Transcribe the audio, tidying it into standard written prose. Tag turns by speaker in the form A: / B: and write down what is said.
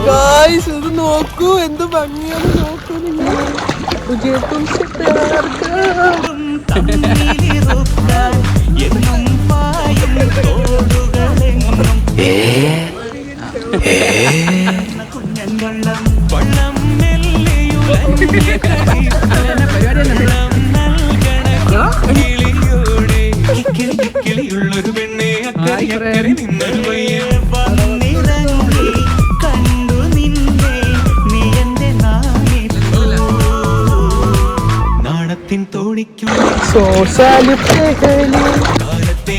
A: Guys ഇത് നോക്കൂ, എന്ത് ഭംഗിയാണ് നോക്കൂ നിങ്ങൾ.
B: കിളിയുള്ളൊരു പെണ്ണെ അക്കരെ നിന്നൊരു പയ്യെ കണ്ടു നിന്നെ നീ എന്റെ നാടത്തിൻ തോണിക്കും കാലത്തെ